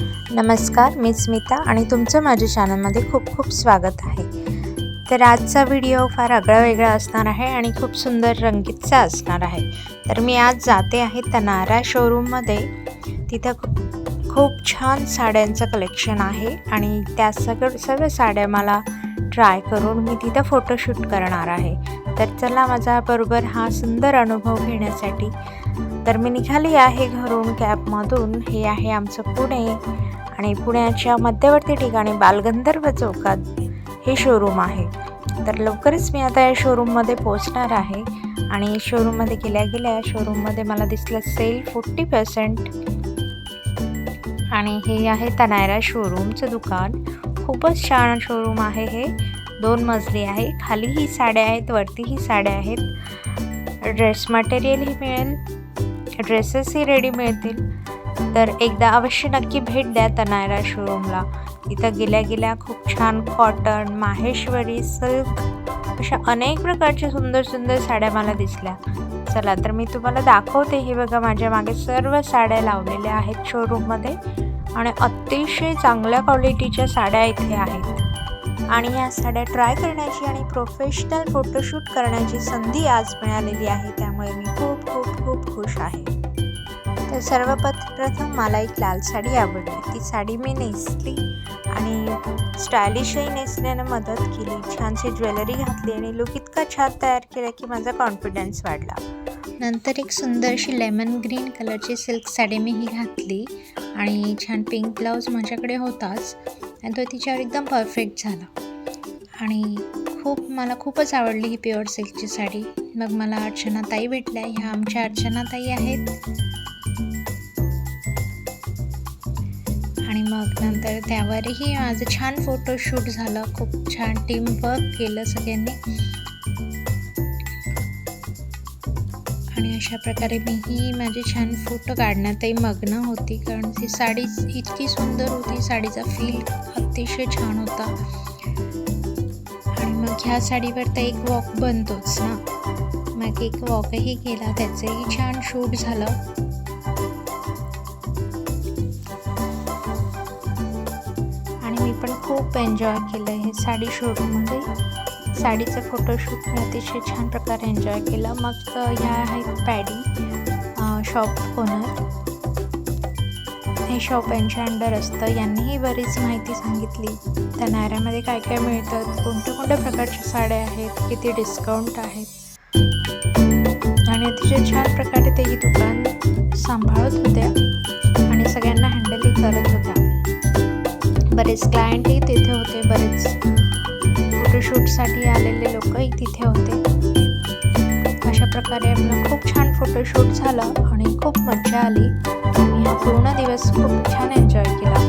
नमस्कार, मी स्मिता आणि तुमचं माझ्या चॅनलमध्ये खूप खूप स्वागत आहे। तर आजचा व्हिडिओ फार आगळा-वेगळा असणार आहे आणि खूप सुंदर रंगीतचा असणार आहे। तर मी आज जाते आहे तनारा शोरूममध्ये। तिथं खूप छान साड्यांचं कलेक्शन आहे आणि त्या सर्व साड्या मला ट्राय करून मी तिथं फोटोशूट करणार आहे। तर चला माझ्याबरोबर हा सुंदर अनुभव घेण्यासाठी तर मी निघाली आहे घरून कॅबमधून। हे आहे आमचं पुणे आणि पुण्याच्या मध्यवर्ती ठिकाणी बालगंधर्व चौकात हे शोरूम आहे। तर लवकरच मी आता या शोरूममध्ये पोहोचणार आहे आणि शोरूममध्ये गेल्या शोरूममध्ये मला दिसलं सेल 40% आणि हे आहे तनारा शोरूमचं दुकान। खूपच छान शोरूम आहे हे। 2 मजली आहे। खालीही साड्या आहेत, वरतीही साड्या आहेत। ड्रेस मटेरियलही मिळेल, ड्रेसेसही रेडी मिळतील। तर एकदा अवश्य नक्की भेट द्या तनारा शोरूमला। इथं गेल्या खूप छान कॉटन, माहेश्वरी, सिल्क अशा अनेक प्रकारच्या सुंदर साड्या मला दिसल्या। चला तर मी तुम्हाला दाखवते। हे बघा माझ्या मागे सर्व साड्या लावलेल्या आहेत शोरूममध्ये आणि अतिशय चांगल्या क्वालिटीच्या साड्या इथे आहेत आणि या साड्या ट्राय करण्याची आणि प्रोफेशनल फोटोशूट करण्याची संधी आज मिळालेली आहे, त्यामुळे मी खूप खूप खूप खुश आहे। तर सर्वप्रथम मला एक लाल साडी आवडली। ती साडी मी नेसली आणि स्टायलिशही नेसण्यानं मदत केली। छानशी ज्वेलरी घातली आणि लुक इतका छान तयार केला की माझा कॉन्फिडन्स वाढला। नंतर एक सुंदरशी लेमन ग्रीन कलरची सिल्क साडी मी ही घातली आणि छान पिंक ब्लाऊज माझ्याकडे होताच आणि तो तिच्यावर एकदम परफेक्ट झाला आणि मला खूपच आवडली ही प्युअर सिल्कची साडी। मग मला अर्चनाताई भेटल्या। ह्या आमच्या अर्चनाताई आहेत आणि मग नंतर त्यावरही माझं छान फोटोशूट झालं। खूप छान टीम वर्क केलं सगळ्यांनी आणि अशा प्रकारे मीही माझे छान फोटो काढण्यातही मग्न होती, कारण ती साडी इतकी सुंदर होती। साडीचा फील अतिशय छान होता आणि मग ह्या साडीवर तर एक वॉक बनतोच ना। मग एक वॉकही केला, त्याचंही छान शूट झालं आणि मी पण खूप एन्जॉय केलं हे साडी शोरूममध्ये। साडीचं फोटोशूट मी अतिशय छान प्रकारे एन्जॉय केलं। मग ह्या आहेत पॅडी शॉप ओनर। हे शॉप यांच्या अंडर असतं। यांनीही बरीच माहिती सांगितली तनाऱ्यामध्ये काय काय मिळतं, कोणत्या प्रकारच्या साड्या आहेत, किती डिस्काउंट आहेत आणि अतिशय छान प्रकारे ते ही दुकान सांभाळत होत्या आणि सगळ्यांना हँडलही करत होत्या। बरेच क्लायंटही तिथे होते, बरेच फोटोशूटसाठी आलेले लोकही तिथे होते। अशा प्रकारे आपला खूप छान फोटोशूट झालं आणि खूप मजा आली। मी हा पूर्ण दिवस खूप छान एन्जॉय केला।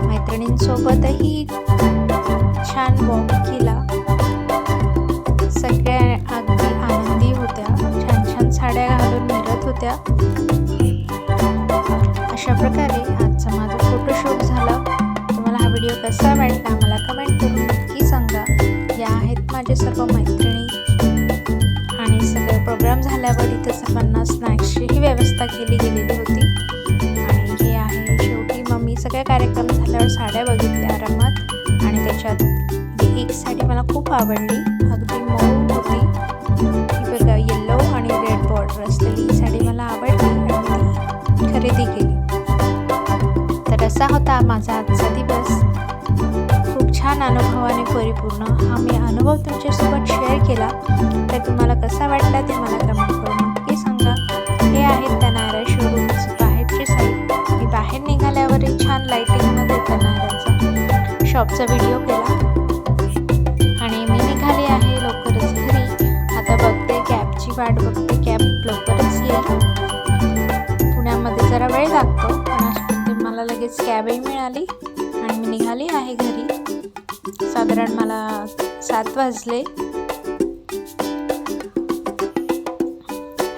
मैत्रिणींसोबतही छान वॉक केला। सगळ्या अगदी आनंदी होत्या, छान साड्या घालून फिरत होत्या। अशा प्रकारे आजचा माझा फोटोशूट झाला। तुम्हाला हा व्हिडिओ कसा वाटला मला कमेंट करून नक्की सांगा। या आहेत माझे सर्व मैत्रिणी आणि सगळे प्रोग्राम झाल्यावर इथं सर्वांना स्नॅक्सचीही व्यवस्था केली गेलेली होती आणि हे आहे शेवटी मग मी सगळे कार्यक्रम झाल्यावर साड्या बघितल्या आरामात आणि त्याच्यात एक साडी मला खूप आवडली, अगदी मऊ होती। ही बघा येल्लो आणि रेड बॉर्डर असलेली ही साडी मला आवडली आणि ती खरेदी केली। तर असा होता माझा आजचा दिवस, खूप छान अनुभवाने परिपूर्ण। हा मी अनुभव तुमच्यासोबत शेअर केला, तर तुम्हाला कसा वाटला ते मला कमेंट करून नक्की सांगा। हे आहे तनारा शोरूमची बाहेरची साईड। मी बाहेर निघाल्यावरही छान लाईटिंगमध्ये तनाराचा शॉपचा व्हिडिओ केला आणि मी निघाली आहे लवकरच घरी। आता बघते कॅबची वाट बघते, कॅब लवकरच येईल। पुण्यामध्ये जरा वेळ लागतो पण मला लगेच कॅबही मिळाली आणि मी निघाली आहे घरी। साधारण मला 7 वाजले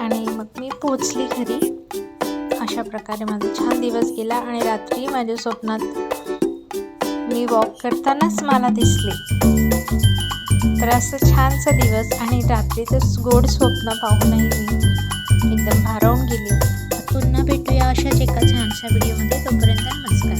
आणि मग मी पोहोचली घरी। अशा प्रकारे माझा छान दिवस गेला आणि रात्री माझ्या स्वप्नात मी वॉक करतानाच मला दिसले। तर असं छानसा दिवस आणि रात्रीचं गोड स्वप्न पाहूनही मी एकदम भारावून गेली। पुन्हा भेटूया अशाच एका छानशा व्हिडिओमध्ये। तोपर्यंत नमस्कार।